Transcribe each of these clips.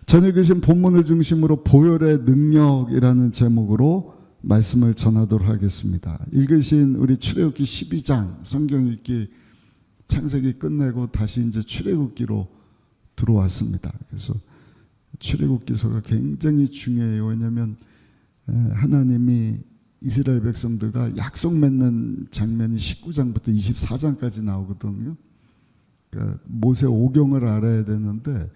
전에 읽으신 본문을 중심으로 보혈의 능력이라는 제목으로 말씀을 전하도록 하겠습니다. 읽으신 우리 출애굽기 12장 성경 읽기 창세기 끝내고 다시 이제 출애굽기로 들어왔습니다. 그래서 출애굽기서가 굉장히 중요해요. 왜냐하면 하나님이 이스라엘 백성들과 약속 맺는 장면이 19장부터 24장까지 나오거든요. 그러니까 모세 오경을 알아야 되는데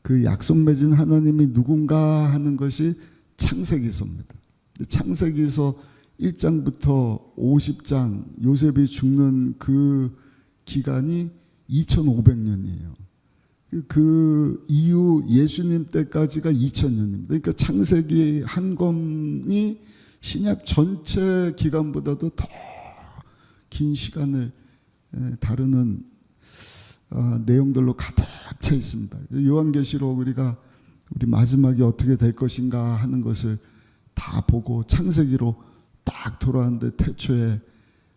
그 약속 맺은 하나님이 누군가 하는 것이 창세기서입니다. 창세기서 1장부터 50장 요셉이 죽는 그 기간이 2500년이에요. 그 이후 예수님 때까지가 2000년입니다. 그러니까 창세기 한 권이 신약 전체 기간보다도 더 긴 시간을 다루는 내용들로 가득 차 있습니다. 요한계시록 우리 마지막이 어떻게 될 것인가 하는 것을 다 보고 창세기로 딱 돌아왔는데 태초에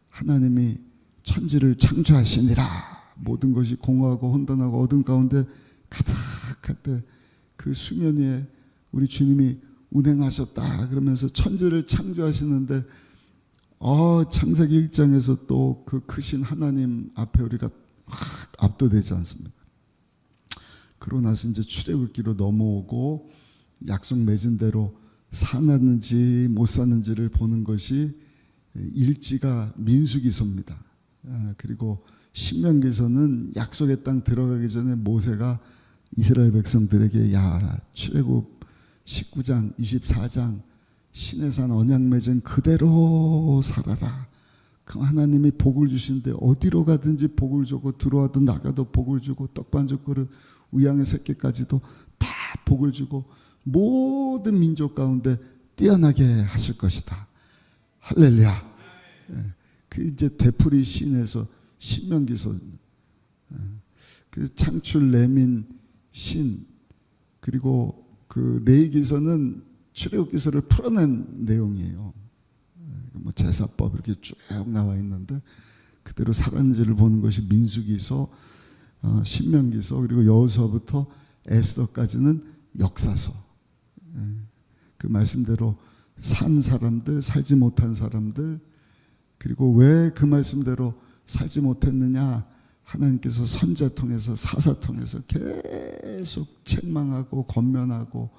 하나님이 천지를 창조하시니라. 모든 것이 공허하고 혼돈하고 어둠 가운데 가득할 때 그 수면 위에 우리 주님이 운행하셨다 그러면서 천지를 창조하시는데 창세기 1장에서 또 그 크신 하나님 앞에 우리가 압도되지 않습니까? 그러고 나서 이제 출애굽기로 넘어오고 약속 맺은 대로 사는지 못 사는지를 보는 것이 일지가 민수기서입니다. 그리고 신명기서는 약속의 땅 들어가기 전에 모세가 이스라엘 백성들에게 출애굽 19장 24장 시내산 언약 맺은 그대로 살아라. 그 하나님이 복을 주신데 어디로 가든지 복을 주고 들어와도 나가도 복을 주고 떡반죽 그릇 우양의 새끼까지도 다 복을 주고 모든 민족 가운데 뛰어나게 하실 것이다. 할렐루야. 그 이제 되풀이 신에서 신명기서 그 창출 레민 신 그리고 그 레위기서는 출애굽기서를 풀어낸 내용이에요. 뭐 제사법 이렇게 쭉 나와 있는데 그대로 살았는지를 보는 것이 민수기서, 신명기서 그리고 여호수아부터 에스더까지는 역사서. 그 말씀대로 산 사람들, 살지 못한 사람들, 그리고 왜 그 말씀대로 살지 못했느냐, 하나님께서 선자 통해서 사사 통해서 계속 책망하고 권면하고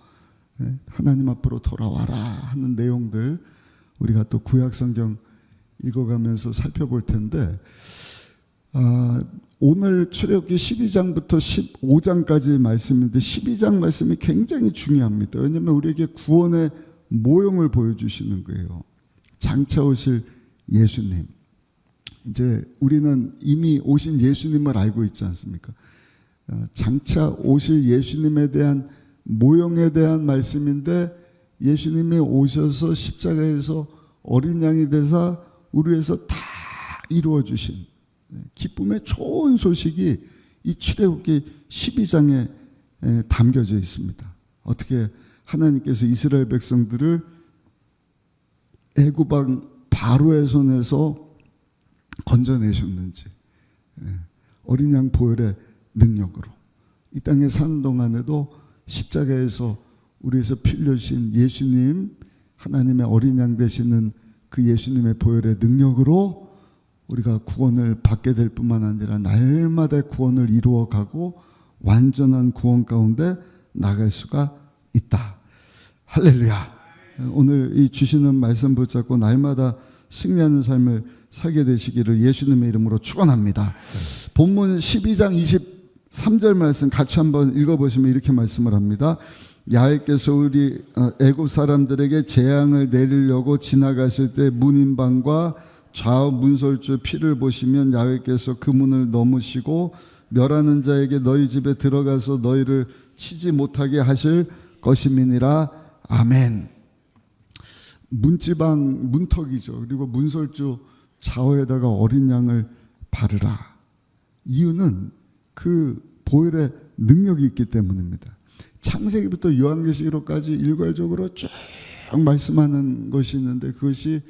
하나님 앞으로 돌아와라 하는 내용들 우리가 또 구약성경 읽어가면서 살펴볼 텐데, 오늘 출애굽기 12장부터 15장까지 말씀인데 12장 말씀이 굉장히 중요합니다. 왜냐하면 우리에게 구원의 모형을 보여주시는 거예요. 장차 오실 예수님. 이제 우리는 이미 오신 예수님을 알고 있지 않습니까? 장차 오실 예수님에 대한 모형에 대한 말씀인데, 예수님이 오셔서 십자가에서 어린 양이 되사 우리 위해서 다 이루어 주신 기쁨의 좋은 소식이 이 출애굽기 12장에 담겨져 있습니다. 어떻게 하나님께서 이스라엘 백성들을 애굽 왕 바로의 손에서 건져내셨는지, 어린 양 보혈의 능력으로 이 땅에 사는 동안에도 십자가에서 우리에서 피 흘려주신 예수님, 하나님의 어린 양 되시는 그 예수님의 보혈의 능력으로 우리가 구원을 받게 될 뿐만 아니라 날마다 구원을 이루어가고 완전한 구원 가운데 나갈 수가 있다. 할렐루야. 오늘 이 주시는 말씀 붙잡고 날마다 승리하는 삶을 살게 되시기를 예수님의 이름으로 축원합니다. 본문 12장 23절 말씀 같이 한번 읽어보시면 이렇게 말씀을 합니다. 야훼께서 우리 애굽 사람들에게 재앙을 내리려고 지나가실 때 문인방과 좌우 문설주 피를 보시면 야훼께서 그 문을 넘으시고 멸하는 자에게 너희 집에 들어가서 너희를 치지 못하게 하실 것임이니라. 아멘. 문지방 문턱이죠. 그리고 문설주 좌우에다가 어린 양을 바르라. 이유는 그 보혈의 능력이 있기 때문입니다. 창세기부터 요한계시록까지 일괄적으로 쭉 말씀하는 것이 있는데, 그것이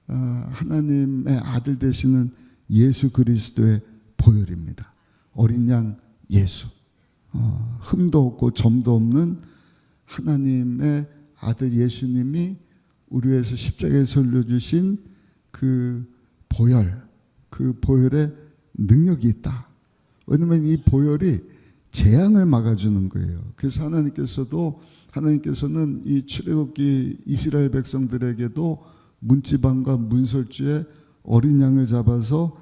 하나님의 아들 되시는 예수 그리스도의 보혈입니다. 어린 양 예수. 흠도 없고 점도 없는 하나님의 아들 예수님이 우리 위해서 십자가에서 흘려주신 그 보혈, 그 보혈의 능력이 있다. 왜냐하면 이 보혈이 재앙을 막아주는 거예요. 그래서 하나님께서는 이 출애굽기 이스라엘 백성들에게도 문지방과 문설주에 어린 양을 잡아서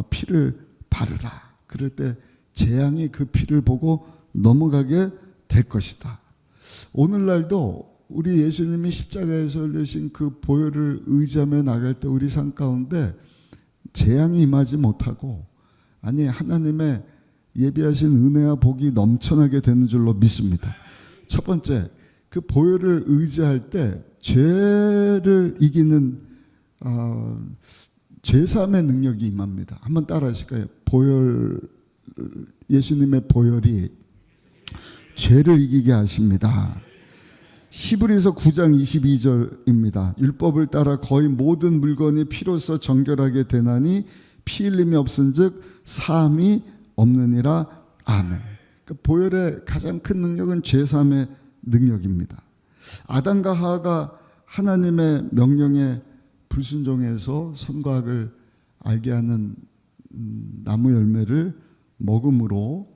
피를 바르라. 그럴 때 재앙이 그 피를 보고 넘어가게 될 것이다. 오늘날도 우리 예수님이 십자가에서 흘리신 그 보혈을 의지하며 나갈 때 우리 삶 가운데 재앙이 임하지 못하고 하나님의 예비하신 은혜와 복이 넘쳐나게 되는 줄로 믿습니다. 첫 번째, 그 보혈을 의지할 때 죄를 이기는 죄사함의 능력이 임합니다. 한번 따라 하실까요? 예수님의 보혈이 죄를 이기게 하십니다. 시브리서 9장 22절입니다. 율법을 따라 거의 모든 물건이 피로써 정결하게 되나니 피 흘림이 없은즉 사함이 없느니라. 아멘. 그러니까 보혈의 가장 큰 능력은 죄사함의 능력입니다. 아담과 하와가 하나님의 명령에 불순종해서 선과 악을 알게 하는 나무 열매를 먹음으로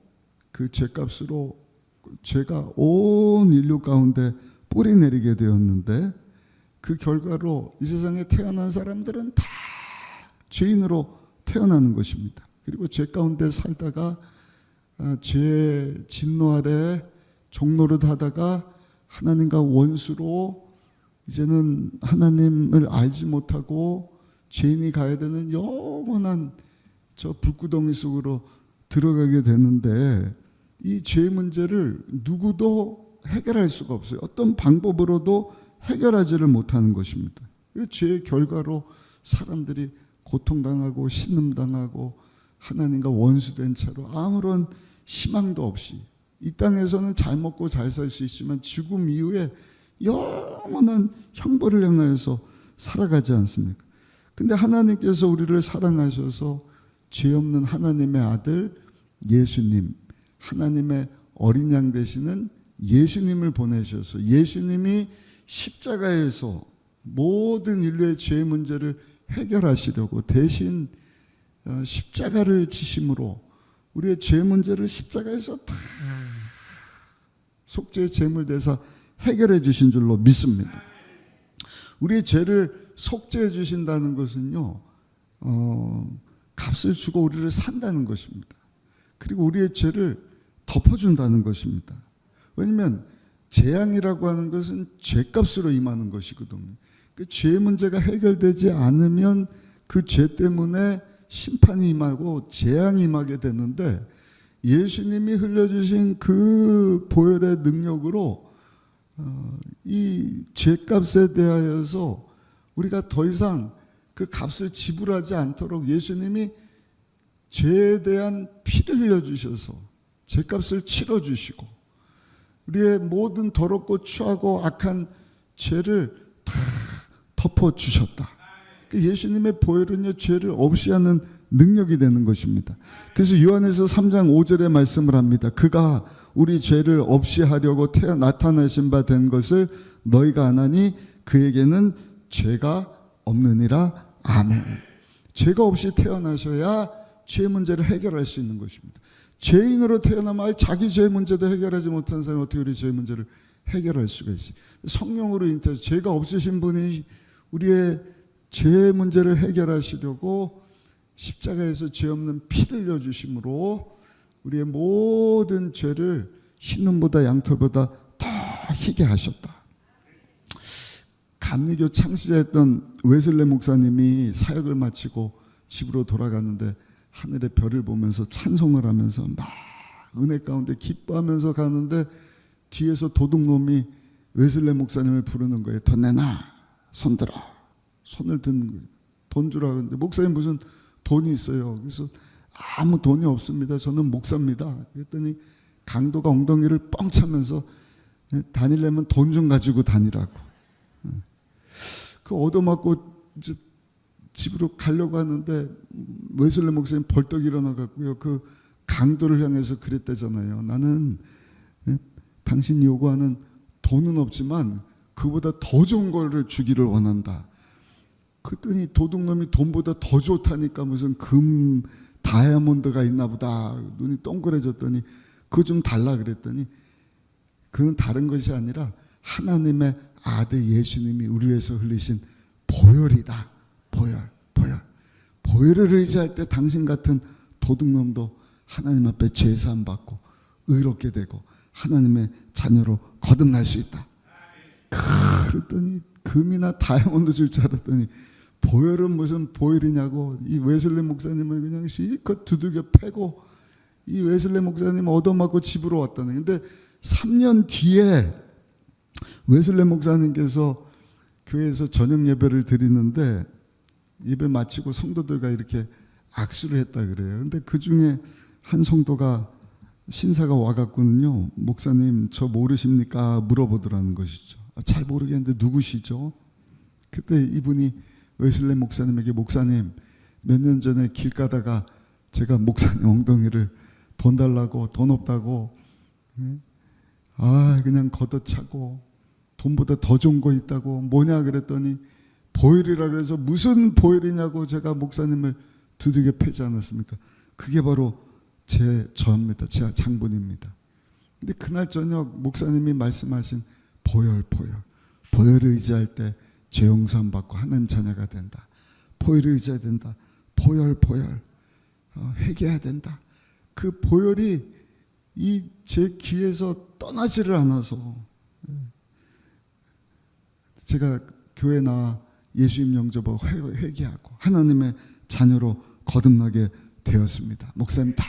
그 죄값으로 죄가 온 인류 가운데 뿌리 내리게 되었는데, 그 결과로 이 세상에 태어난 사람들은 다 죄인으로 태어나는 것입니다. 그리고 죄 가운데 살다가 죄의 진노 아래 종노릇 하다가 하나님과 원수로 이제는 하나님을 알지 못하고 죄인이 가야 되는 영원한 저 불구덩이 속으로 들어가게 되는데, 이 죄 문제를 누구도 해결할 수가 없어요. 어떤 방법으로도 해결하지를 못하는 것입니다. 죄의 결과로 사람들이 고통당하고 신음당하고 하나님과 원수된 채로 아무런 희망도 없이 이 땅에서는 잘 먹고 잘 살 수 있지만 죽음 이후에 영원한 형벌을 향하여서 살아가지 않습니까? 근데 하나님께서 우리를 사랑하셔서 죄 없는 하나님의 아들 예수님, 하나님의 어린 양 되시는 예수님을 보내셔서 예수님이 십자가에서 모든 인류의 죄 문제를 해결하시려고 대신 십자가를 지심으로 우리의 죄 문제를 십자가에서 다 속죄의 제물 대사 해결해 주신 줄로 믿습니다. 우리의 죄를 속죄해 주신다는 것은요, 값을 주고 우리를 산다는 것입니다. 그리고 우리의 죄를 덮어준다는 것입니다. 왜냐하면 재앙이라고 하는 것은 죄값으로 임하는 것이거든요. 그 죄 문제가 해결되지 않으면 그 죄 때문에 심판이 임하고 재앙이 임하게 되는데, 예수님이 흘려주신 그 보혈의 능력으로 이 죄값에 대하여서 우리가 더 이상 그 값을 지불하지 않도록 예수님이 죄에 대한 피를 흘려주셔서 죄값을 치러주시고 우리의 모든 더럽고 추하고 악한 죄를 다 덮어주셨다. 예수님의 보혈은요, 죄를 없이 하는 능력이 되는 것입니다. 그래서 요한에서 3장 5절에 말씀을 합니다. 그가 우리 죄를 없이 하려고 나타나신 바 된 것을 너희가 아나니 그에게는 죄가 없느니라. 아멘. 죄가 없이 태어나셔야 죄 문제를 해결할 수 있는 것입니다. 죄인으로 태어나면 자기 죄 문제도 해결하지 못한 사람이 어떻게 우리 죄 문제를 해결할 수가 있어요? 성령으로 잉태해서 죄가 없으신 분이 우리의 죄 문제를 해결하시려고 십자가에서 죄 없는 피를 흘려주심으로 우리의 모든 죄를 흰눈보다 양털보다 더 희게 하셨다. 감리교 창시자였던 웨슬레 목사님이 사역을 마치고 집으로 돌아가는데 하늘의 별을 보면서 찬송을 하면서 막 은혜 가운데 기뻐하면서 가는데 뒤에서 도둑놈이 웨슬레 목사님을 부르는 거예요. 돈 내놔. 손 들어. 손을 드는 거예요. 돈 주라 그러는데 목사님 무슨 돈이 있어요. 그래서 아무 돈이 없습니다. 저는 목사입니다. 그랬더니 강도가 엉덩이를 뻥 차면서 다니려면 돈 좀 가지고 다니라고. 그 얻어맞고 이제 집으로 가려고 하는데 웨슬레 목사님 벌떡 일어나갖고요. 그 강도를 향해서 그랬대잖아요. 나는 당신이 요구하는 돈은 없지만 그보다 더 좋은 거를 주기를 원한다. 그랬더니 도둑놈이 돈보다 더 좋다니까 무슨 금 다이아몬드가 있나 보다. 눈이 동그래졌더니 그거 좀 달라 그랬더니 그건 다른 것이 아니라 하나님의 아들 예수님이 우리 위해서 흘리신 보혈이다. 보혈. 보혈을 의지할 때 당신 같은 도둑놈도 하나님 앞에 죄사함 받고 의롭게 되고 하나님의 자녀로 거듭날 수 있다. 그랬더니 금이나 다이아몬드 줄 줄 알았더니 보혈은 무슨 보혈이냐고 이 웨슬리 목사님을 그냥 실컷 두들겨 패고 이 웨슬리 목사님 얻어맞고 집으로 왔다네. 근데 3년 뒤에 웨슬리 목사님께서 교회에서 저녁 예배를 드리는데 예배 마치고 성도들과 이렇게 악수를 했다 그래요. 근데 그 중에 한 성도가 신사가 와갖고는요, 목사님 저 모르십니까? 물어보더라는 것이죠. 잘 모르겠는데 누구시죠? 그때 이분이 웨슬리 목사님에게 목사님 몇 년 전에 길 가다가 제가 목사님 엉덩이를 돈 달라고 돈 없다고 그냥 걷어차고 돈보다 더 좋은 거 있다고 뭐냐 그랬더니 보혈이라 그래서 무슨 보혈이냐고 제가 목사님을 두들겨 패지 않았습니까? 그게 바로 저입니다. 제 장본입니다. 근데 그날 저녁 목사님이 말씀하신 보혈을 의지할 때 죄 용서함 받고 하나님 자녀가 된다. 보혈을 의지해야 된다. 보혈 회개해야 된다. 그 보혈이 이 제 귀에서 떠나지를 않아서 제가 교회 나와 예수님 영접하고 회개하고 하나님의 자녀로 거듭나게 되었습니다. 목사님 다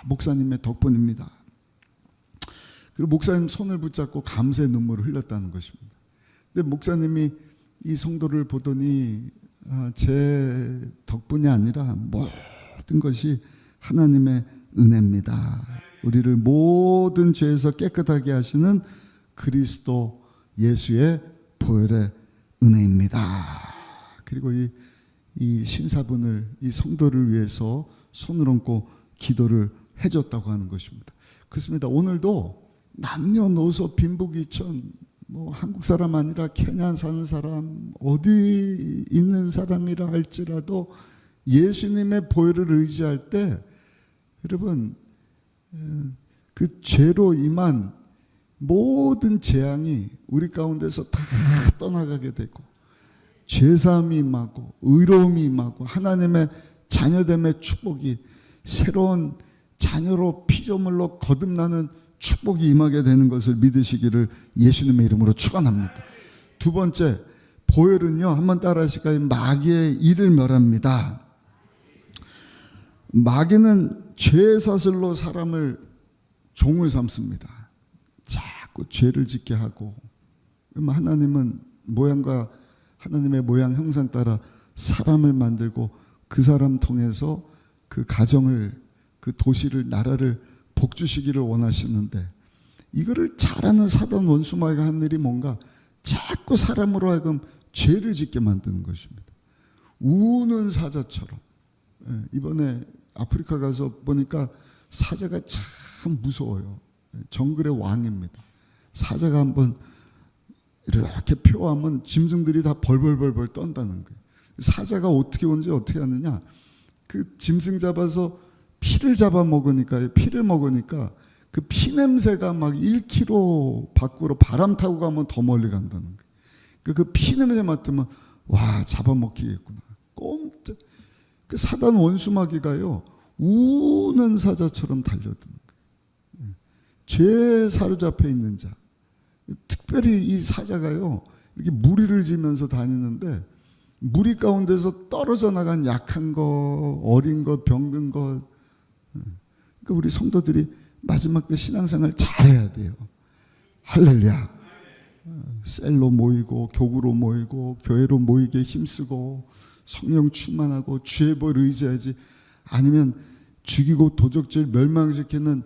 목사님의 덕분입니다. 그리고 목사님 손을 붙잡고 감사의 눈물을 흘렸다는 것입니다. 근데 목사님이 이 성도를 보더니 제 덕분이 아니라 모든 것이 하나님의 은혜입니다. 우리를 모든 죄에서 깨끗하게 하시는 그리스도 예수의 보혈의 은혜입니다. 그리고 이 신사분을 이 성도를 위해서 손을 얹고 기도를 해줬다고 하는 것입니다. 그렇습니다. 오늘도 남녀노소 빈부귀천 한국 사람 아니라 케냐 사는 사람 어디 있는 사람이라 할지라도 예수님의 보혈을 의지할 때 여러분 그 죄로 임한 모든 재앙이 우리 가운데서 다 떠나가게 되고 죄사함이 임하고 의로움이 임하고 하나님의 자녀됨의 축복이 새로운 자녀로 피조물로 거듭나는 축복이 임하게 되는 것을 믿으시기를 예수님의 이름으로 축원합니다. 두 번째, 보혈은요, 한번 따라 하실까요? 마귀의 일을 멸합니다. 마귀는 죄의 사슬로 사람을 종을 삼습니다. 자꾸 죄를 짓게 하고, 하나님은 하나님의 모양 형상 따라 사람을 만들고 그 사람 통해서 그 가정을, 그 도시를, 나라를 복주시기를 원하시는데 이거를 잘하는 사단 원수마귀가 한 일이 뭔가 자꾸 사람으로 하여금 죄를 짓게 만드는 것입니다. 우는 사자처럼. 이번에 아프리카 가서 보니까 사자가 참 무서워요. 정글의 왕입니다. 사자가 한번 이렇게 표하면 짐승들이 다 벌벌벌벌 떤다는 거예요. 사자가 어떻게 오는지 어떻게 하느냐, 그 짐승 잡아서 피를 먹으니까 그 피 냄새가 막 1km 밖으로 바람 타고 가면 더 멀리 간다는 거예요. 그 피 냄새 맡으면 와, 잡아먹히겠구나. 꼼짝. 그 사단 원수마귀가요, 우는 사자처럼 달려드는 거예요. 죄에 사로잡혀 있는 자. 특별히 이 사자가요, 이렇게 무리를 지면서 다니는데 무리 가운데서 떨어져 나간 약한 거, 어린 거, 병든 거. 그러니까 우리 성도들이 마지막 때 신앙생활 잘해야 돼요. 할렐루야. 셀로 모이고 교구로 모이고 교회로 모이게 힘쓰고 성령 충만하고 주의 보혈 의지하지, 아니면 죽이고 도적질 멸망시키는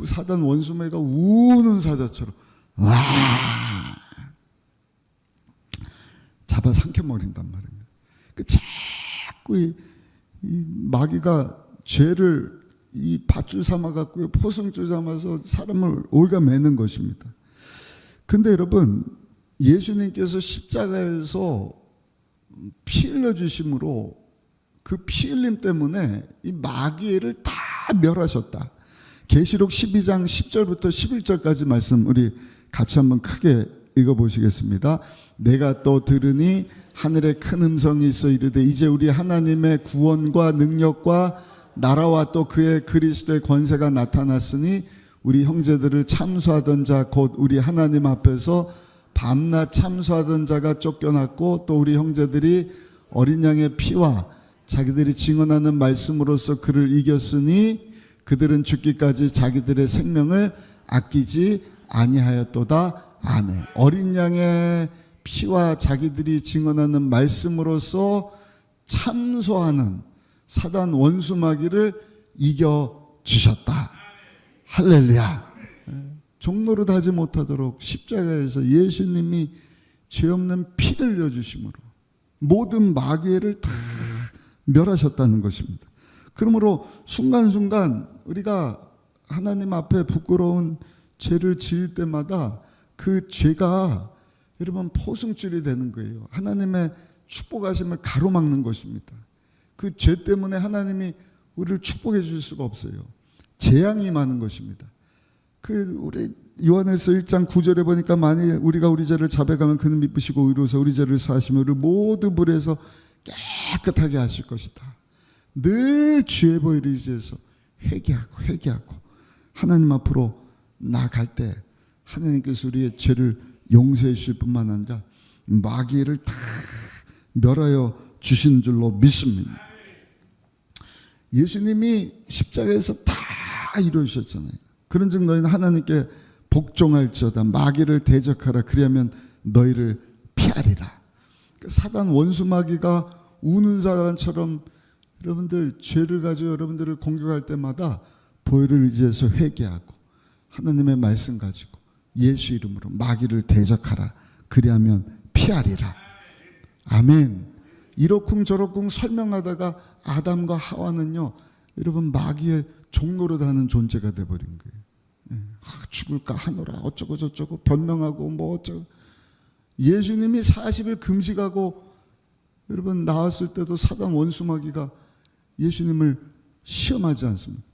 사단 원수매가 우는 사자처럼 와 잡아 삼켜버린단 말입니다. 자꾸 이 마귀가 죄를 이 밧줄 삼아 갖고요, 포승줄 삼아서 사람을 올가매는 것입니다. 근데 여러분, 예수님께서 십자가에서 피 흘려 주심으로 그 피 흘림 때문에 이 마귀를 다 멸하셨다. 계시록 12장 10절부터 11절까지 말씀 우리 같이 한번 크게 읽어보시겠습니다. 내가 또 들으니 하늘에 큰 음성이 있어 이르되 이제 우리 하나님의 구원과 능력과 나라와 또 그의 그리스도의 권세가 나타났으니 우리 형제들을 참수하던 자 곧 우리 하나님 앞에서 밤낮 참수하던 자가 쫓겨났고 또 우리 형제들이 어린 양의 피와 자기들이 증언하는 말씀으로써 그를 이겼으니 그들은 죽기까지 자기들의 생명을 아끼지 아니하였도다. 아멘. 어린 양의 피와 자기들이 증언하는 말씀으로써 참소하는 사단 원수마귀를 이겨주셨다. 할렐루야. 종노릇 하지 못하도록 십자가에서 예수님이 죄 없는 피를 흘려주심으로 모든 마귀를 다 멸하셨다는 것입니다. 그러므로 순간순간 우리가 하나님 앞에 부끄러운 죄를 지을 때마다 그 죄가 여러분 포승줄이 되는 거예요. 하나님의 축복하심을 가로막는 것입니다. 그 죄 때문에 하나님이 우리를 축복해 줄 수가 없어요. 재앙이 많은 것입니다. 그 우리 요한일서 1장 9절에 보니까 만일 우리가 우리 죄를 자백하면 그는 미쁘시고 의로서 우리 죄를 사하시며 우리를 모두 불에서 깨끗하게 하실 것이다. 늘 주의 보혈을 의지해서 회개하고 하나님 앞으로 나아갈 때 하나님께서 우리의 죄를 용서해 주실 뿐만 아니라 마귀를 다 멸하여 주신 줄로 믿습니다. 예수님이 십자가에서 다 이루셨잖아요. 그런즉 너희는 하나님께 복종할지어다. 마귀를 대적하라. 그리하면 너희를 피하리라. 사단 원수 마귀가 우는 사람처럼 여러분들 죄를 가지고 여러분들을 공격할 때마다 보혈을 의지해서 회개하고 하나님의 말씀 가지고 예수 이름으로 마귀를 대적하라. 그리하면 피하리라. 아멘. 이러쿵저러쿵 설명하다가 아담과 하와는요, 여러분 마귀의 종노릇 하는 존재가 돼버린 거예요. 죽을까 하노라 어쩌고 저쩌고 변명하고 뭐 어쩌고. 예수님이 40일 금식하고 여러분 나왔을 때도 사단 원수 마귀가 예수님을 시험하지 않습니까?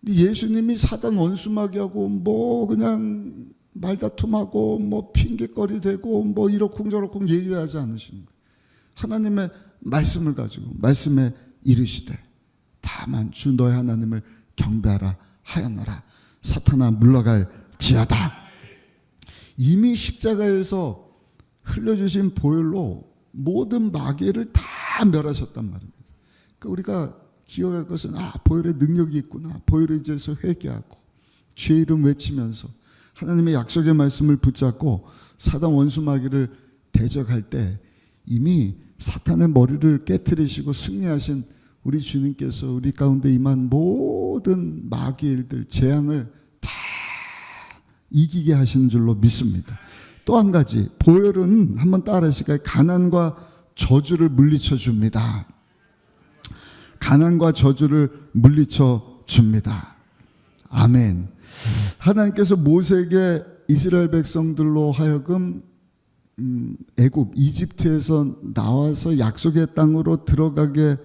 예수님이 사단 원수 마귀하고 뭐 그냥 말다툼하고 뭐 핑계거리 대고 뭐 이러쿵저러쿵 얘기하지 않으시는 거예요. 하나님의 말씀을 가지고 말씀에 이르시되 다만 주 너의 하나님을 경배하라 하였노라. 사탄아 물러갈지어다. 이미 십자가에서 흘려주신 보혈로 모든 마귀를 다 멸하셨단 말입니다. 그러니까 우리가 기억할 것은 보혈의 능력이 있구나. 보혈에 의해서 회개하고 주의 이름 외치면서 하나님의 약속의 말씀을 붙잡고 사단 원수 마귀를 대적할 때 이미 사탄의 머리를 깨트리시고 승리하신 우리 주님께서 우리 가운데 임한 모든 마귀의 일들, 재앙을 다 이기게 하신 줄로 믿습니다. 또 한 가지, 보혈은 한번 따라 하실까요? 가난과 저주를 물리쳐 줍니다. 가난과 저주를 물리쳐 줍니다. 아멘. 하나님께서 모세에게 이스라엘 백성들로 하여금 애굽 이집트에서 나와서 약속의 땅으로 들어가게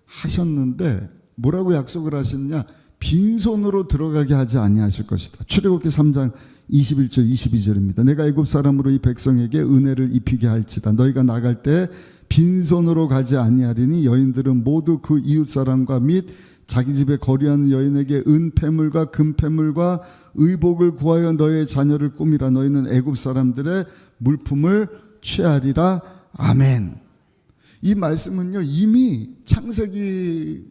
하셨는데 뭐라고 약속을 하셨느냐? 빈손으로 들어가게 하지 아니하실 것이다. 출애굽기 3장 21절 22절입니다. 내가 애굽 사람으로 이 백성에게 은혜를 입히게 할지라. 너희가 나갈 때 빈손으로 가지 아니하리니 여인들은 모두 그 이웃 사람과 및 자기 집에 거류하는 여인에게 은폐물과 금폐물과 의복을 구하여 너의 자녀를 꾸미라. 너희는 애굽 사람들의 물품을 취하리라. 아멘. 이 말씀은요, 이미 창세기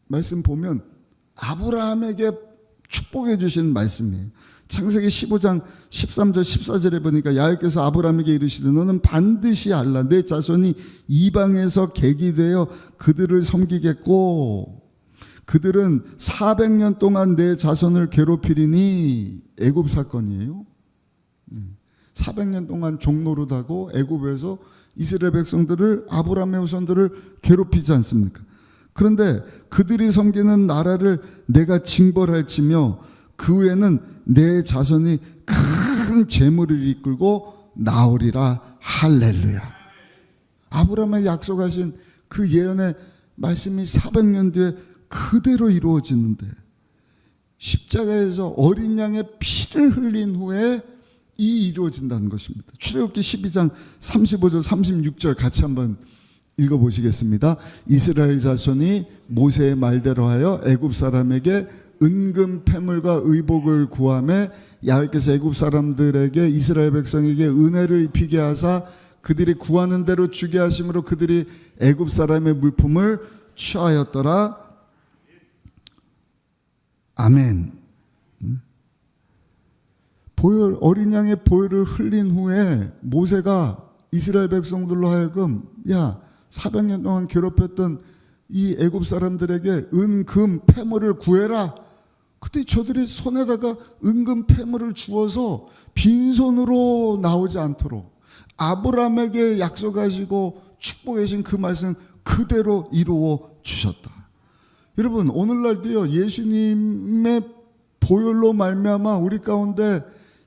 말씀 보면 아브라함에게 축복해 주신 말씀이에요. 창세기 15장 13절 14절에 보니까 야훼께서 아브라함에게 이르시되 너는 반드시 알라. 내 자손이 이방에서 객이 되어 그들을 섬기겠고 그들은 400년 동안 내 자손을 괴롭히리니. 애굽 사건이에요. 400년 동안 종노릇하고 애굽에서 이스라엘 백성들을, 아브라함의 후손들을 괴롭히지 않습니까? 그런데 그들이 섬기는 나라를 내가 징벌할지며 그 후에는 내 자손이 큰 재물을 이끌고 나오리라. 할렐루야. 아브라함에 약속하신 그 예언의 말씀이 400년 뒤에 그대로 이루어지는데, 십자가에서 어린 양의 피를 흘린 후에 이 이루어진다는 것입니다. 출애굽기 12장 35절 36절 같이 한번 읽어보시겠습니다. 이스라엘 자손이 모세의 말대로 하여 애굽 사람에게 은금 패물과 의복을 구하매 야훼께서 애굽 사람들에게 이스라엘 백성에게 은혜를 입히게 하사 그들이 구하는 대로 주게 하심으로 그들이 애굽 사람의 물품을 취하였더라. 아멘. 보혈, 어린 양의 보혈을 흘린 후에 모세가 이스라엘 백성들로 하여금 400년 동안 괴롭혔던 이 애굽 사람들에게 은금 패물을 구해라. 그때 저들이 손에다가 은금 패물을 주어서 빈손으로 나오지 않도록 아브라함에게 약속하시고 축복하신 그 말씀 그대로 이루어 주셨다. 여러분, 오늘날도요, 예수님의 보혈로 말미암아 우리 가운데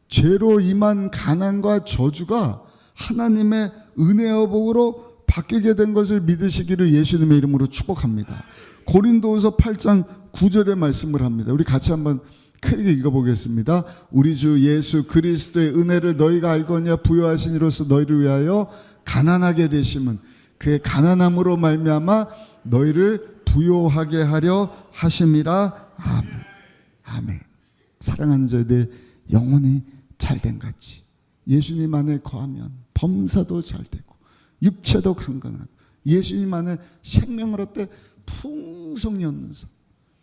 죄로 임한 가난과 저주가 하나님의 은혜와 복으로 바뀌게 된 것을 믿으시기를 예수님의 이름으로 축복합니다. 고린도후서 8장 9절의 말씀을 합니다. 우리 같이 한번 크게 읽어보겠습니다. 우리 주 예수 그리스도의 은혜를 너희가 알거니와 부요하신 이로써 너희를 위하여 가난하게 되심은 그의 가난함으로 말미암아 너희를 부요하게 하려 하심이라. 아멘. 아멘. 사랑하는 저희들 영혼이 잘된 같이 예수님 안에 거하면 범사도 잘되고 육체도 강건하고 예수님 안에 생명을 얻되 풍성히 얻는 삶.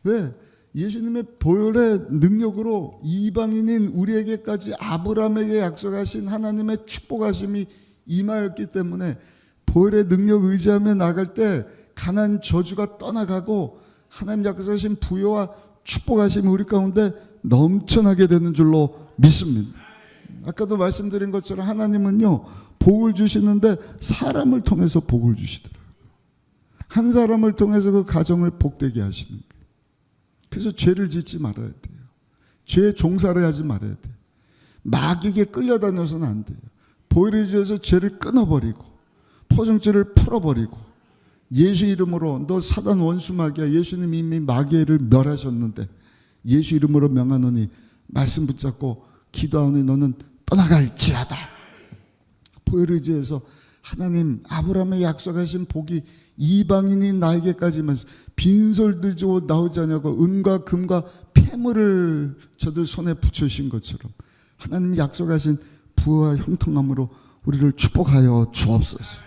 왜? 예수님의 보혈의 능력으로 이방인인 우리에게까지 아브라함에게 약속하신 하나님의 축복하심이 임하였기 때문에 보혈의 능력 의지하며 나갈 때 가난 저주가 떠나가고 하나님 약속하신 부요와 축복하심이 우리 가운데 넘쳐나게 되는 줄로 믿습니다. 아까도 말씀드린 것처럼 하나님은요, 복을 주시는데 사람을 통해서 복을 주시더라고요. 한 사람을 통해서 그 가정을 복되게 하시는 거예요. 그래서 죄를 짓지 말아야 돼요. 죄에 종살이 하지 말아야 돼요. 마귀에게 끌려다녀서는 안 돼요. 보혈을 지어서 죄를 끊어버리고 포정죄를 풀어버리고 예수 이름으로 너 사단 원수 마귀야. 예수님이 이미 마귀를 멸하셨는데 예수 이름으로 명하노니 말씀 붙잡고 기도하오니 너는 떠나갈지어다. 보혈을 의지해서 하나님 아브라함의 약속하신 복이 이방인이 나에게까지만 빈솔 들고 나오지 않냐고 은과 금과 폐물을 저들 손에 붙여주신 것처럼 하나님 약속하신 부와 형통함으로 우리를 축복하여 주옵소서.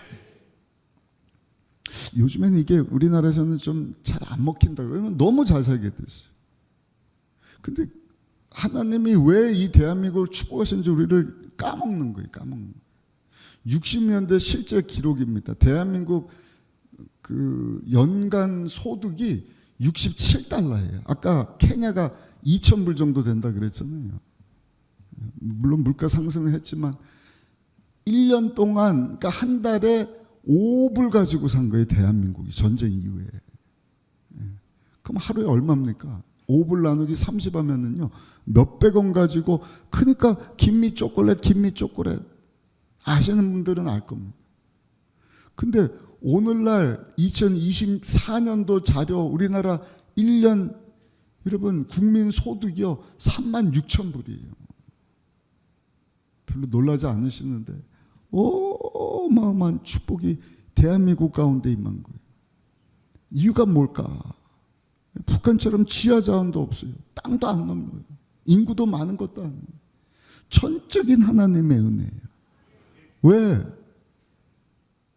요즘에는 이게 우리나라에서는 좀 잘 안 먹힌다. 왜냐면 너무 잘 살게 됐어요. 근데 하나님이 왜 이 대한민국을 축복하신지 우리를 까먹는 거예요. 까먹는 거예요. 60년대 실제 기록입니다. 대한민국 그 연간 소득이 67달러예요. 아까 케냐가 2,000불 정도 된다 그랬잖아요. 물론 물가 상승을 했지만 1년 동안, 그러니까 한 달에 5불 가지고 산 거예요. 대한민국이 전쟁 이후에. 그럼 하루에 얼마입니까? 5불 나누기 30 하면은요, 몇백 원 가지고, 그러니까 김미 초콜릿 아시는 분들은 알 겁니다. 근데 오늘날 2024년도 자료 우리나라 1년 여러분 국민 소득이요 36,000불이에요. 별로 놀라지 않으시는데 어마어마한 축복이 대한민국 가운데 임한 거예요. 이유가 뭘까? 북한처럼 지하 자원도 없어요. 땅도 안 넘어요. 인구도 많은 것도 아니에요. 전적인 하나님의 은혜예요. 왜?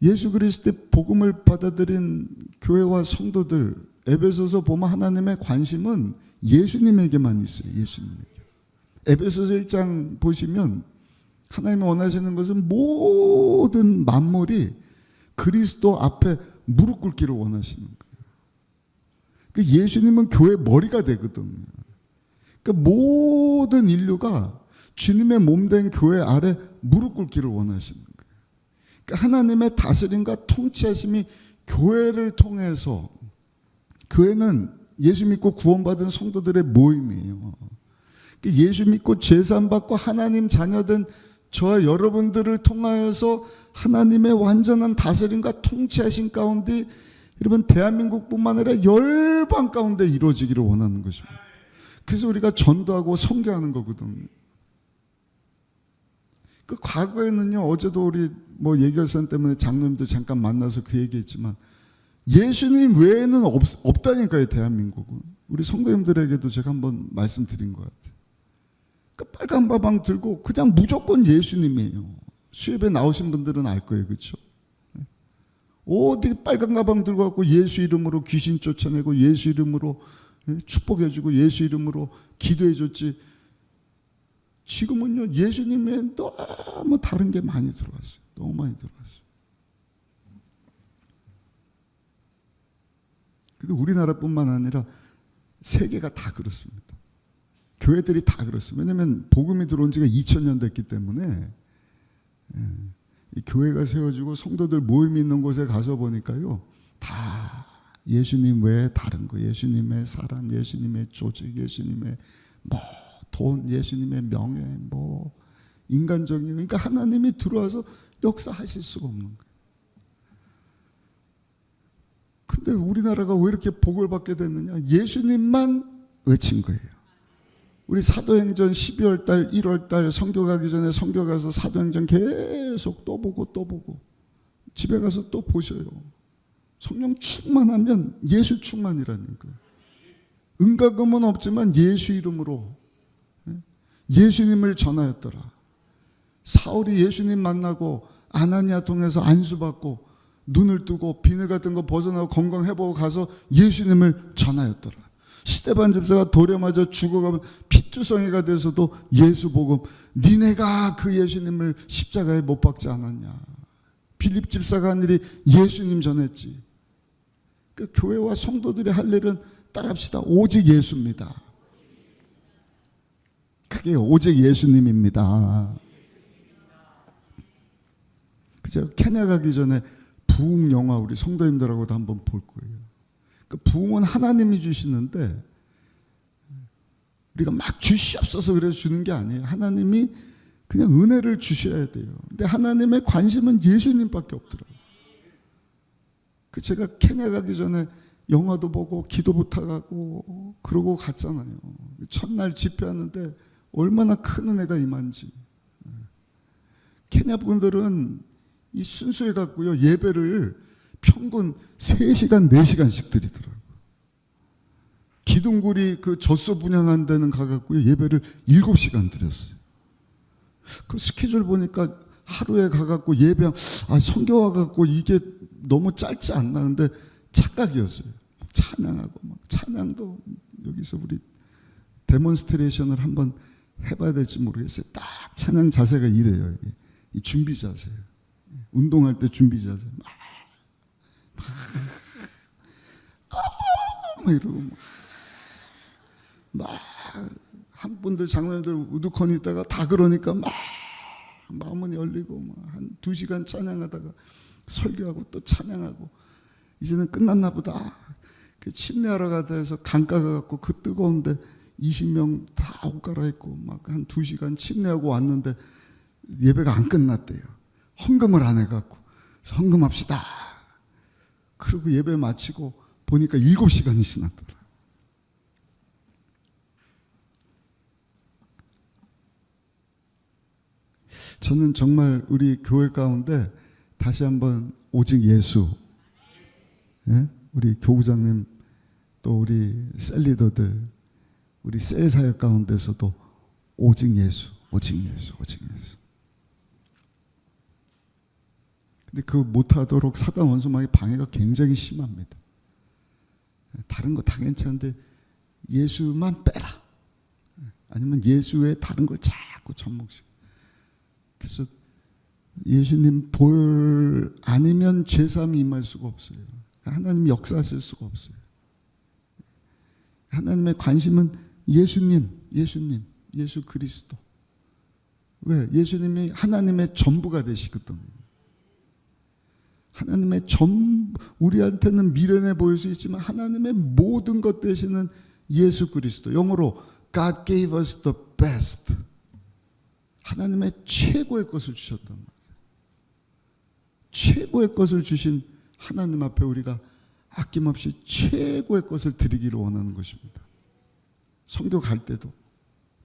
예수 그리스도의 복음을 받아들인 교회와 성도들, 에베소서 보면 하나님의 관심은 예수님에게만 있어요. 예수님에게. 에베소서 1장 보시면 하나님이 원하시는 것은 모든 만물이 그리스도 앞에 무릎 꿇기를 원하시는 거예요. 그러니까 예수님은 교회 머리가 되거든요. 그러니까 모든 인류가 주님의 몸된 교회 아래 무릎 꿇기를 원하시는 거예요. 그러니까 하나님의 다스림과 통치하심이 교회를 통해서 교회는 예수 믿고 구원받은 성도들의 모임이에요. 예수 믿고 죄사함받고 하나님 자녀된 저와 여러분들을 통하여서 하나님의 완전한 다스림과 통치하신 가운데 여러분 대한민국뿐만 아니라 열방 가운데 이루어지기를 원하는 것입니다. 그래서 우리가 전도하고 선교하는 거거든요. 그 과거에는요, 어제도 우리 뭐 예결선 때문에 장로님도 잠깐 만나서 그 얘기했지만 예수님 외에는 없다니까요, 대한민국은. 우리 성도님들에게도 제가 한번 말씀드린 것 같아요. 그러니까 빨간 가방 들고 그냥 무조건 예수님이에요. 수협에 나오신 분들은 알 거예요, 그렇죠? 어디 빨간 가방 들고 갖고 예수 이름으로 귀신 쫓아내고 예수 이름으로 축복해주고 예수 이름으로 기도해줬지. 지금은요, 예수님에 너무 다른 게 많이 들어왔어요. 너무 많이 들어왔어요. 근데 우리나라뿐만 아니라 세계가 다 그렇습니다. 교회들이 다 그렇습니다. 왜냐하면 복음이 들어온 지가 2000년 됐기 때문에 이 교회가 세워지고 성도들 모임이 있는 곳에 가서 보니까요, 다 예수님 외에 다른 거, 예수님의 사람, 예수님의 조직, 예수님의 뭐 돈, 예수님의 명예, 뭐 인간적인, 그러니까 하나님이 들어와서 역사하실 수가 없는 거예요. 근데 우리나라가 왜 이렇게 복을 받게 됐느냐? 예수님만 외친 거예요. 우리 사도행전 12월 달, 1월 달 선교 가기 전에 선교 가서 사도행전 계속 또 보고 집에 가서 또 보셔요. 성령 충만하면 예수 충만이라는 거예요. 은과금은 없지만 예수 이름으로 예수님을 전하였더라. 사울이 예수님 만나고 아나니아 통해서 안수받고 눈을 뜨고 비늘 같은 거 벗어나고 건강해보고 가서 예수님을 전하였더라. 스데반 집사가 돌에 맞아 죽어가면 피투성이가 돼서도 예수 복음, 니네가 그 예수님을 십자가에 못 박지 않았냐. 빌립 집사가 한 일이 예수님 전했지. 그 교회와 성도들이 할 일은 따라합시다. 오직 예수입니다. 그게 오직 예수님입니다. 그죠? 케냐 가기 전에 부흥 영화 우리 성도님들하고도 한번 볼 거예요. 그 부흥은 하나님이 주시는데 우리가 막 주시옵소서 그래서 주는 게 아니에요. 하나님이 그냥 은혜를 주셔야 돼요. 근데 하나님의 관심은 예수님밖에 없더라고요. 그 제가 케냐 가기 전에 영화도 보고 기도 부탁하고 그러고 갔잖아요. 첫날 집회하는데 얼마나 큰 은혜가 임한지. 케냐 분들은 이 순수해 갖고요, 예배를 평균 3시간, 4시간씩 드리더라고요. 기둥굴이 그 젖소 분양한 데는 가갖고요, 예배를 7시간 드렸어요. 그 스케줄 보니까 하루에 가갖고 예배, 선교 와갖고 이게 너무 짧지 않나. 근데 착각이었어요. 찬양하고 막 찬양도 여기서 우리 데몬스트레이션을 한번 해봐야 될지 모르겠어요. 딱 찬양 자세가 이래요. 이게. 이 준비 자세. 운동할 때 준비 자세. 막 이러고 막 한 분들 장로님들 우두커니 있다가 다 그러니까 막 마음은 열리고 막 한 2시간 찬양하다가 설교하고 또 찬양하고 이제는 끝났나 보다. 그 침례하러 가다 해서 강가 가갖고 그 뜨거운데 20명 다 옷 갈아입고 막 한 2시간 침례하고 왔는데 예배가 안 끝났대요. 헌금을 안 해갖고 헌금합시다. 그리고 예배 마치고 보니까 7시간이 지났더라. 저는 정말 우리 교회 가운데 다시 한번 오직 예수, 예? 우리 교부장님 또 우리 셀리더들, 우리 셀 사역 가운데서도 오직 예수, 오직 예수, 오직 예수. 근데 그 못하도록 사단 원수마귀 방해가 굉장히 심합니다. 다른 거 다 괜찮은데 예수만 빼라. 아니면 예수 외에 다른 걸 자꾸 접목시켜. 그래서 예수님 보혈 아니면 죄사함이 임할 수가 없어요. 하나님 역사하실 수가 없어요. 하나님의 관심은 예수님, 예수님, 예수 그리스도. 왜? 예수님이 하나님의 전부가 되시거든. 하나님의 우리한테는 미련해 보일 수 있지만 하나님의 모든 것 되시는 예수 그리스도, 영어로 God gave us the best. 하나님의 최고의 것을 주셨단 말이에요. 최고의 것을 주신 하나님 앞에 우리가 아낌없이 최고의 것을 드리기를 원하는 것입니다. 선교 갈 때도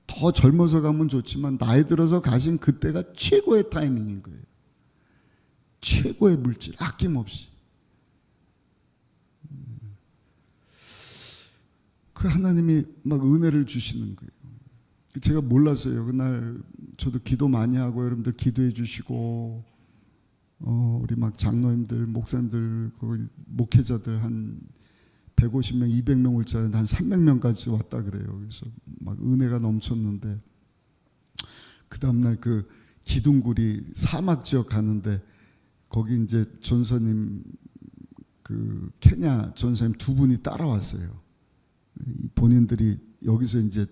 더 젊어서 가면 좋지만 나이 들어서 가신 그때가 최고의 타이밍인 거예요. 최고의 물질, 아낌없이. 그 하나님이 막 은혜를 주시는 거예요. 제가 몰랐어요. 그날 저도 기도 많이 하고 여러분들 기도해 주시고 우리 막 장로님들, 목사님들, 목회자들 한 150명, 200명 올 줄 알았는데 한 300명까지 왔다 그래요. 그래서 막 은혜가 넘쳤는데 그 다음날 그 기둥굴이 사막 지역 가는데 거기 이제 전사님 그 케냐 전사님 두 분이 따라왔어요. 본인들이 여기서 이제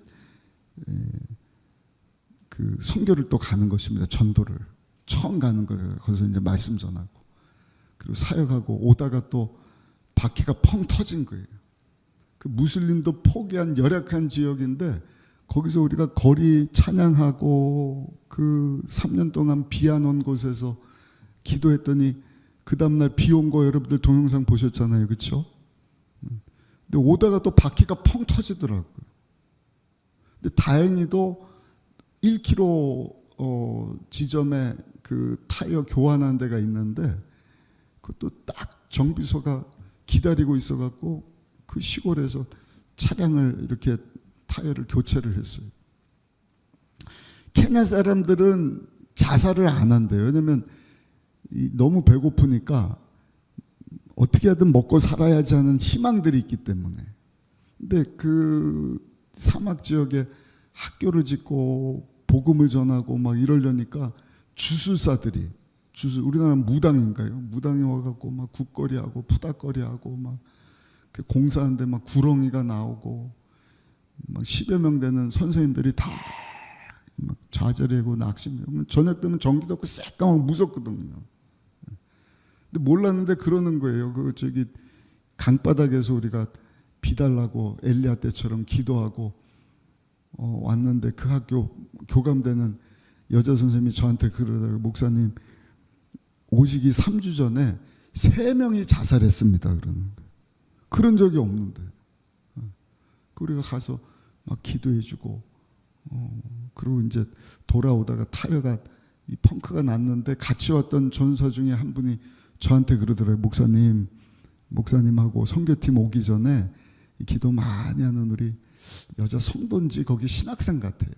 그 선교를 또 가는 것입니다. 전도를 처음 가는 거예요. 거기서 이제 말씀 전하고 그리고 사역하고 오다가 또 바퀴가 펑 터진 거예요. 그 무슬림도 포기한 열악한 지역인데 거기서 우리가 거리 찬양하고 그 3년 동안 비 안 온 곳에서 기도했더니 그 다음날 비 온 거 여러분들 동영상 보셨잖아요. 그렇죠? 근데 오다가 또 바퀴가 펑 터지더라고요. 근데 다행히도 1km 지점에 그 타이어 교환하는 데가 있는데 그것도 딱 정비소가 기다리고 있어갖고 그 시골에서 차량을 이렇게 타이어를 교체를 했어요. 케냐 사람들은 자살을 안 한대요. 왜냐면 너무 배고프니까 어떻게 하든 먹고 살아야지 하는 희망들이 있기 때문에. 근데 그 사막 지역에 학교를 짓고 복음을 전하고 막 이러려니까 주술사들이 우리나라 무당인가요? 무당이 와갖고 막 굿거리하고 푸닥거리하고 막 공사하는데 막 구렁이가 나오고 막 10여 명 되는 선생님들이 다 막 좌절하고 낙심하고 저녁 되면 전기도 없고 새까맣고 무섭거든요. 근데 몰랐는데 그러는 거예요. 그 저기 강바닥에서 우리가 비달라고 엘리야 때처럼 기도하고 왔는데 그 학교 교감되는 여자 선생님이 저한테 그러다가 목사님 오시기 3주 전에 3명이 자살했습니다. 그런 적이 없는데 우리가 가서 막 기도해주고 그리고 이제 돌아오다가 타이어가 이 펑크가 났는데 같이 왔던 전사 중에 한 분이 저한테 그러더라고요. 목사님하고 선교팀 오기 전에 기도 많이 하는 우리 여자 성도인지 거기 신학생 같아요.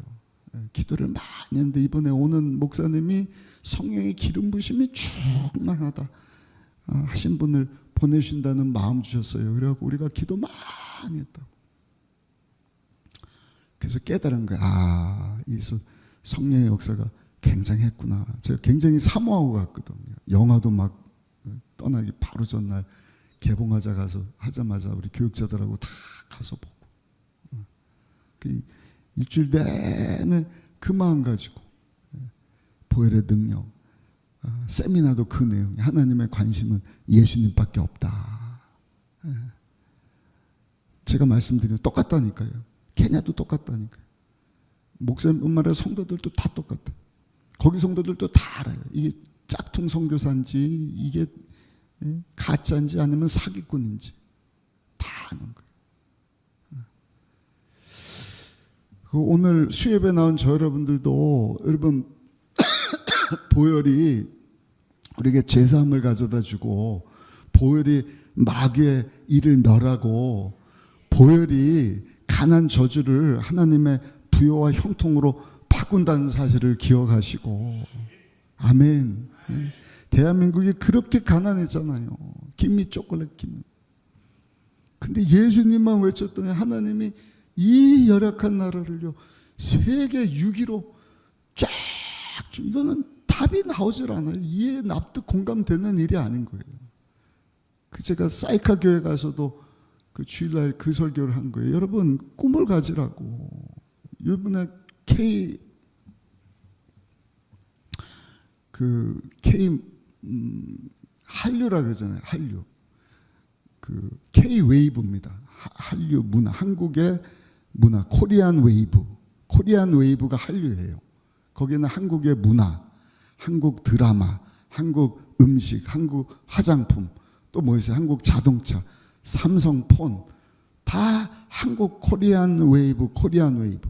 기도를 많이 했는데 이번에 오는 목사님이 성령의 기름 부심이 충만하다 하신 분을 보내신다는 마음 주셨어요. 그래갖고 우리가 기도 많이 했다고. 그래서 깨달은 거야. 이 성령의 역사가 굉장했구나. 제가 굉장히 사모하고 갔거든요. 영화도 막 떠나기 바로 전날 하자마자 우리 교육자들하고 다 가서 보고 그 일주일 내내 그 마음 가지고 보혈의 능력 세미나도 그 내용이 하나님의 관심은 예수님밖에 없다. 제가 말씀드린 똑같다니까요. 케냐도 똑같다니까요. 목사님뿐만 아니라 성도들도 다 똑같아요. 거기 성도들도 다 알아요. 이게 짝퉁 선교사인지 이게 가짜인지 아니면 사기꾼인지 다 아는 거예요. 오늘 수협에 나온 저 여러분들도 여러분 보혈이 우리에게 제사함을 가져다 주고 보혈이 마귀의 일을 멸하고 보혈이 가난 저주를 하나님의 부여와 형통으로 바꾼다는 사실을 기억하시고 아멘. 대한민국이 그렇게 가난했잖아요. 김미 초콜릿 김미. 근데 예수님만 외쳤더니 하나님이 이 열악한 나라를요 세계 6위로 쫙 이거는 답이 나오질 않아요. 이해 납득 공감되는 일이 아닌 거예요. 제가 사이카 교회 가서도 그 주일날 그 설교를 한 거예요. 여러분 꿈을 가지라고. 이번에 K 한류라 그러잖아요. 한류. 그 K-웨이브입니다. 한류 문화, 한국의 문화, 코리안 웨이브. 코리안 웨이브가 한류예요. 거기는 한국의 문화, 한국 드라마, 한국 음식, 한국 화장품, 또 뭐 있어요? 한국 자동차, 삼성 폰, 다 한국 코리안 웨이브, 코리안 웨이브.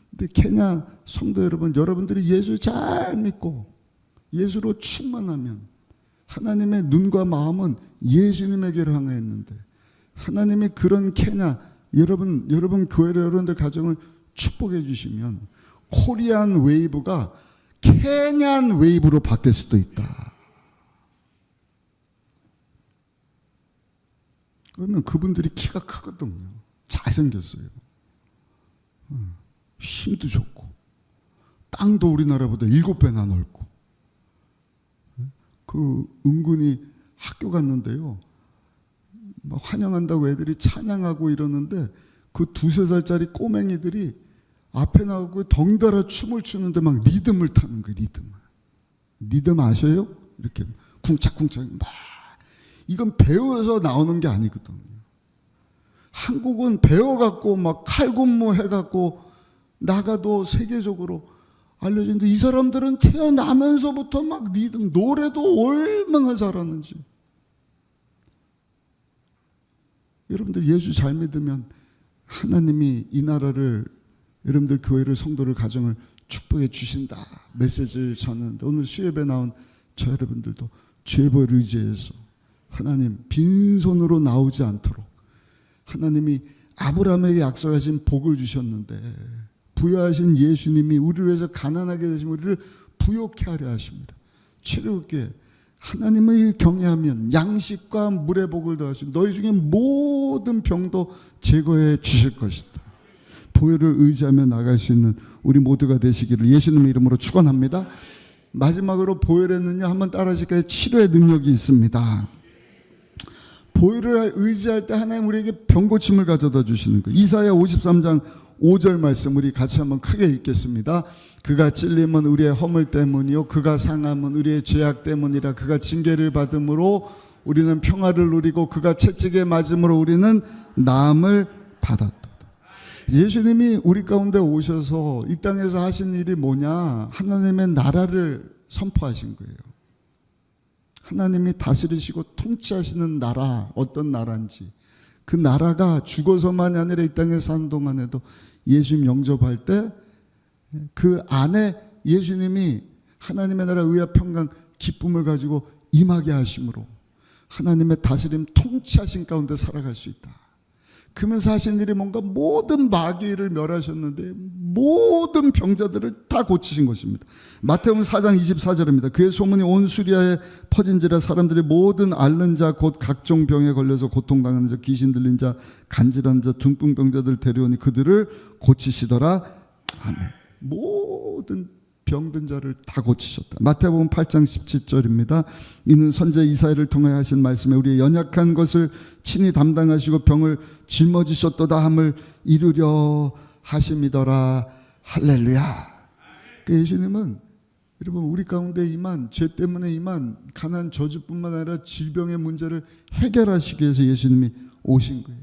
근데 케냐 성도 여러분, 여러분들이 예수 잘 믿고 예수로 충만하면 하나님의 눈과 마음은 예수님에게로 향했는데, 하나님이 그런 케냐, 여러분 교회를, 여러분들 가정을 축복해 주시면 코리안 웨이브가 케냐안 웨이브로 바뀔 수도 있다. 그러면 그분들이 키가 크거든요. 잘생겼어요. 힘도 좋고 땅도 우리나라보다 7배나 넓고. 그 은근히 학교 갔는데요, 막 환영한다고 애들이 찬양하고 이러는데 그 2-3살짜리 꼬맹이들이 앞에 나오고 덩달아 춤을 추는데 막 리듬을 타는 거예요. 리듬 아셔요? 이렇게 쿵짝쿵짝 막. 이건 배워서 나오는 게 아니거든요. 한국은 배워갖고 막 칼군무 해갖고 나가도 세계적으로 알려진데, 이 사람들은 태어나면서부터 막 리듬, 노래도 얼마나 잘하는지. 여러분들 예수 잘 믿으면 하나님이 이 나라를, 여러분들 교회를, 성도를, 가정을 축복해 주신다 메시지를 전하는데, 오늘 수협에 나온 저 여러분들도 죄벌 의지해서 하나님 빈손으로 나오지 않도록, 하나님이 아브라함에게 약속하신 복을 주셨는데 부여하신 예수님이 우리를 위해서 가난하게 되시면 우리를 부욕해 하려 하십니다. 최고롭게 하나님을 경외하면 양식과 물의 복을 더하시고 너희 중에 모든 병도 제거해 주실 것이다. 보혈을 의지하며 나갈 수 있는 우리 모두가 되시기를 예수님의 이름으로 축원합니다. 마지막으로 보혈에는요, 한번 따라하실까요? 치료의 능력이 있습니다. 보혈을 의지할 때 하나님 우리에게 병고침을 가져다 주시는 거예요. 이사야 53장 5절 말씀 우리 같이 한번 크게 읽겠습니다. 그가 찔림은 우리의 허물 때문이요 그가 상함은 우리의 죄악 때문이라. 그가 징계를 받음으로 우리는 평화를 누리고 그가 채찍에 맞음으로 우리는 나음을 받았다. 예수님이 우리 가운데 오셔서 이 땅에서 하신 일이 뭐냐? 하나님의 나라를 선포하신 거예요. 하나님이 다스리시고 통치하시는 나라, 어떤 나라인지, 그 나라가 죽어서만이 아니라 이 땅에 사는 동안에도 예수님 영접할 때 그 안에 예수님이 하나님의 나라 의와 평강 기쁨을 가지고 임하게 하심으로 하나님의 다스림 통치하신 가운데 살아갈 수 있다. 그러면서 하신 일이 뭔가 모든 마귀를 멸하셨는데 모든 병자들을 다 고치신 것입니다. 마태복음 4장 24절입니다. 그의 소문이 온 수리아에 퍼진지라 사람들이 모든 앓는 자 곧 각종 병에 걸려서 고통당하는 자, 귀신 들린 자, 간질한 자, 중풍병자들 데려오니 그들을 고치시더라. 아멘. 모든 병든 자를 다 고치셨다. 마태복음 8장 17절입니다. 이는 선지자 이사야를 통해 하신 말씀에 우리의 연약한 것을 친히 담당하시고 병을 짊어지셨도다 함을 이루려 하심이더라. 할렐루야. 예수님은 여러분 우리 가운데 임한 죄 때문에 임한 가난 저주뿐만 아니라 질병의 문제를 해결하시기 위해서 예수님이 오신 거예요.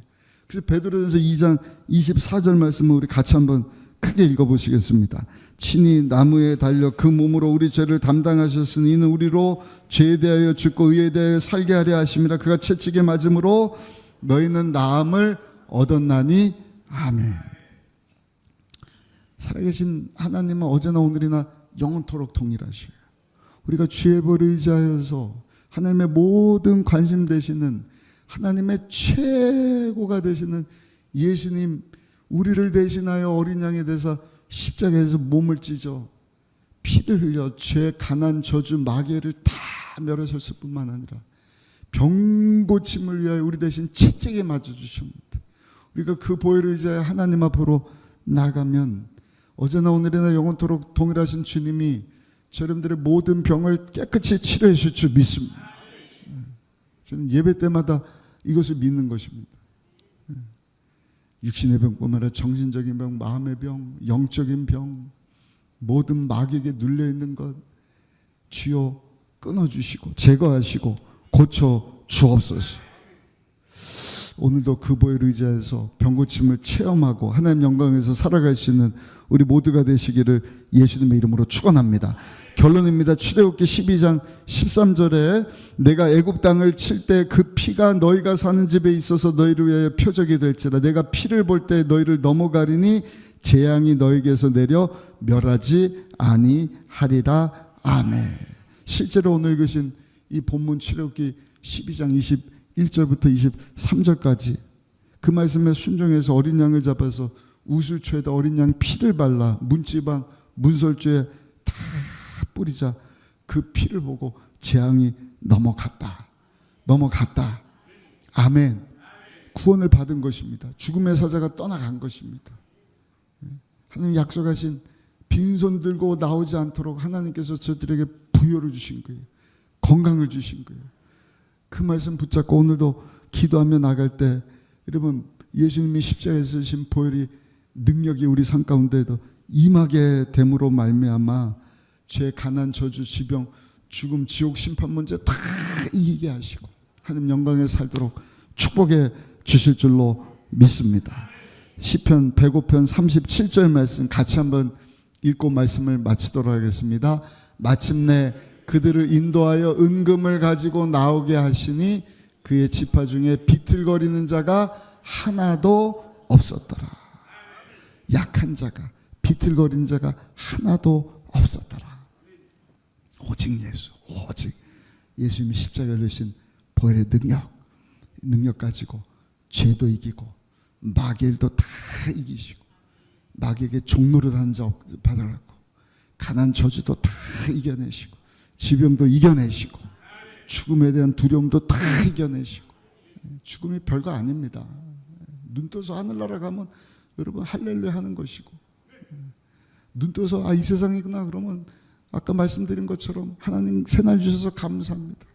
그래서 베드로전서 2장 24절 말씀을 우리 같이 한번 크게 읽어보시겠습니다. 친히 나무에 달려 그 몸으로 우리 죄를 담당하셨으니 이는 우리로 죄에 대하여 죽고 의에 대하여 살게 하려 하심이라. 그가 채찍에 맞음으로 너희는 나음을 얻었나니. 아멘. 살아계신 하나님은 어제나 오늘이나 영원토록 동일하시요. 우리가 죄의 벌을 의지하여서 하나님의 모든 관심 되시는 하나님의 최고가 되시는 예수님, 우리를 대신하여 어린 양이 되사 십자가에서 몸을 찢어 피를 흘려 죄, 가난, 저주, 마귀를 다 멸하셨을 뿐만 아니라 병고침을 위하여 우리 대신 채찍에 맞아주십니다. 우리가 그 보혈을 의지하여 하나님 앞으로 나가면 어제나 오늘이나 영원토록 동일하신 주님이 여러분들의 모든 병을 깨끗이 치료해 주실 줄 믿습니다. 저는 예배 때마다 이것을 믿는 것입니다. 육신의 병뿐만 아니라 정신적인 병, 마음의 병, 영적인 병, 모든 마귀에게 눌려있는 것 주여 끊어주시고 제거하시고 고쳐 주옵소서. 오늘도 그 보혈을 의지해서 병고침을 체험하고 하나님 영광에서 살아갈 수 있는 우리 모두가 되시기를 예수님의 이름으로 축원합니다. 결론입니다. 출애굽기 12장 13절에 내가 애굽 땅을 칠 때 그 피가 너희가 사는 집에 있어서 너희를 위하여 표적이 될지라. 내가 피를 볼 때 너희를 넘어가리니 재앙이 너희에게서 내려 멸하지 아니하리라. 아멘. 실제로 오늘 읽으신 이 본문 출애굽기 12장 21절부터 23절까지 그 말씀에 순종해서 어린 양을 잡아서 우수초에다 어린 양 피를 발라 문지방 문설주에 다 뿌리자 그 피를 보고 재앙이 넘어갔다. 아멘. 구원을 받은 것입니다. 죽음의 사자가 떠나간 것입니다. 하나님 약속하신 빈손 들고 나오지 않도록 하나님께서 저들에게 부여를 주신 거예요. 건강을 주신 거예요. 그 말씀 붙잡고 오늘도 기도하며 나갈 때 여러분 예수님이 십자가에서 주신 보혈이 능력이 우리 삶 가운데도 임하게 됨으로 말미암아 죄, 가난, 저주, 지병, 죽음, 지옥, 심판 문제 다 이기게 하시고 하나님 영광에 살도록 축복해 주실 줄로 믿습니다. 시편 105편 37절 말씀 같이 한번 읽고 말씀을 마치도록 하겠습니다. 마침내 그들을 인도하여 은금을 가지고 나오게 하시니 그의 지파 중에 비틀거리는 자가 하나도 없었더라. 약한 자가, 비틀거리는 자가 하나도 없었더라. 오직 예수, 오직 예수님이 십자가에 흘리신 보혈의 능력 가지고 죄도 이기고 마귀도 다 이기시고 마귀에게 종노릇한 자 받아갖고 가난 저주도 다 이겨내시고 지병도 이겨내시고 죽음에 대한 두려움도 다 이겨내시고 죽음이 별거 아닙니다. 눈 떠서 하늘나라 가면 여러분 할렐루야 하는 것이고 눈 떠서 이 세상이구나 그러면 아까 말씀드린 것처럼 하나님 새날 주셔서 감사합니다.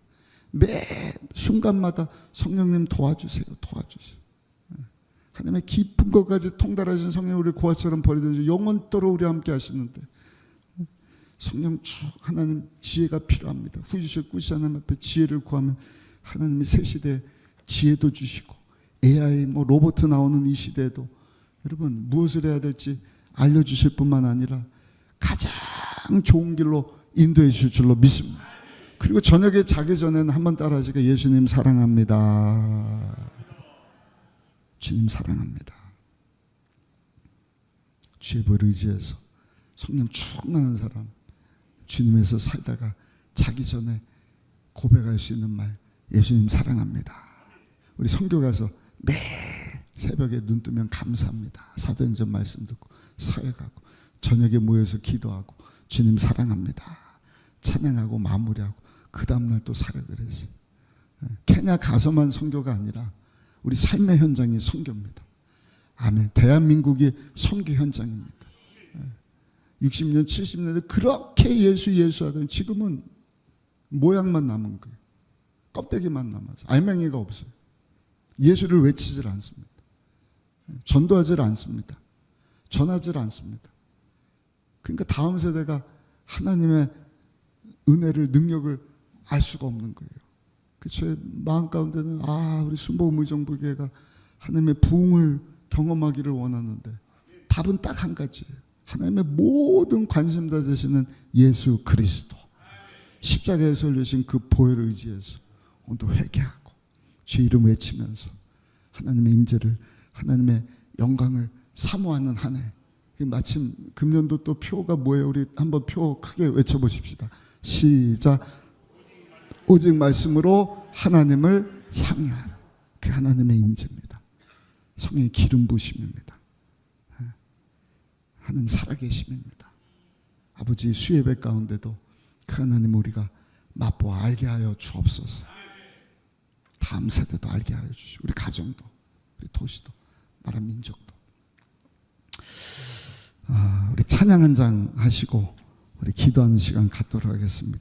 매 순간마다 성령님 도와주세요. 하나님의 깊은 것까지 통달하신 성령 우리 고아처럼 버리든지 영원토록 우리 함께 하시는데 성령 쭉 하나님 지혜가 필요합니다. 후지쇼 꾸시 하나님 앞에 지혜를 구하면 하나님이 새 시대에 지혜도 주시고 AI 로봇 나오는 이 시대에도 여러분 무엇을 해야 될지 알려주실 뿐만 아니라 가장 좋은 길로 인도해 주실 줄로 믿습니다. 그리고 저녁에 자기 전에는 한번 따라하시고 예수님 사랑합니다. 주님 사랑합니다. 주의 보혈을 의지해서 성령 충만한 사람 주님에서 살다가 자기 전에 고백할 수 있는 말 예수님 사랑합니다. 우리 선교 가서 매 새벽에 눈 뜨면 감사합니다. 사도행전 말씀 듣고 사역하고 저녁에 모여서 기도하고 주님 사랑합니다. 찬양하고 마무리하고 그 다음날 또 사역을 했어요. 케냐 가서만 선교가 아니라 우리 삶의 현장이 선교입니다. 아멘. 대한민국이 선교 현장입니다. 60년 70년대 그렇게 예수 하더니 지금은 모양만 남은 거예요. 껍데기만 남아서 알맹이가 없어요. 예수를 외치질 않습니다. 전도하질 않습니다. 전하질 않습니다. 그러니까 다음 세대가 하나님의 은혜를 능력을 알 수가 없는 거예요. 제 마음 가운데는 우리 순복음의정부교회가 하나님의 부흥을 경험하기를 원하는데 답은 딱 한 가지예요. 하나님의 모든 관심 다 되시는 예수 그리스도 십자가에서 흘리신 그 보혈을 의지해서 오늘도 회개하고 주의 이름 외치면서 하나님의 임재를 하나님의 영광을 사모하는 한 해. 마침 금년도 또 표가 뭐예요? 우리 한번 표 크게 외쳐보십시다. 시작. 오직 말씀으로 하나님을 향하라. 그 하나님의 임재입니다. 성령의 기름 부심입니다. 하나님 살아계심입니다. 아버지 수예배 가운데도 그 하나님 우리가 맛보아 알게 하여 주옵소서. 다음 세대도 알게 하여 주시고 우리 가정도 우리 도시도 나라 민족도 우리 찬양 한 장 하시고 우리 기도하는 시간 갖도록 하겠습니다.